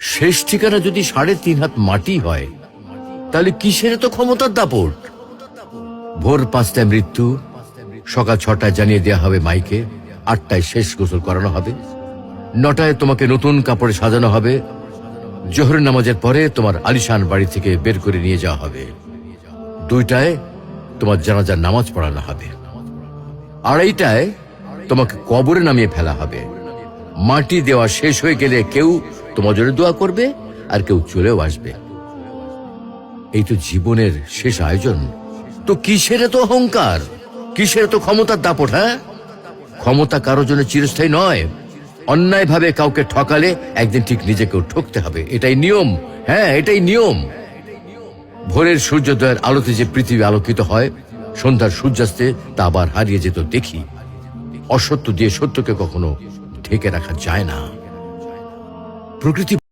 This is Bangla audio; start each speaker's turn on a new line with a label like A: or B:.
A: শেষ ঠিকানা যদি ৩.৫ হাত মাটি হয়, তাহলে কিসের তো ক্ষমতার দাপট? ভোর ৫টায় মৃত্যু, সকাল ৬টায় জানিয়ে দেওয়া হবে মাইকে, ৮টায় শেষ গোসল করানো হবে, ৯টায় তোমাকে নতুন কাপড়ে সাজানো হবে, জোহরের নামাজের পরে তোমার আলিশান বাড়ি থেকে বের করে নিয়ে যাওয়া হবে, ২টায় তোমার জানাজার নামাজ পড়ানো হবে, ২:৩০টায় তোমাকে কবরে নামিয়ে ফেলা হবে। মাটি দেওয়া শেষ হয়ে গেলে কেউ তোমার জন্য দোয়া করবে, আর কেউ চলেও আসবে। এই তো জীবনের শেষ আয়োজন। তো কিসের তো অহংকার, কিসের তো ক্ষমতার দাপট? হ্যাঁ, ক্ষমতা কারোর জন্য চিরস্থায়ী নয়। অন্যায়ভাবে কাউকে ঠকালে একদিন ঠিক নিজেকেও ঠকতে হবে, এটাই নিয়ম। হ্যাঁ, এটাই নিয়ম। ভোরের সূর্যোদয়ের আলোতে যে পৃথিবী আলোকিত হয়, সন্ধ্যার সূর্যাস্তে তা আবার হারিয়ে যেত দেখি। অসত্য দিয়ে সত্যকে কখনো ঢেকে রাখা যায় না। প্রকৃতি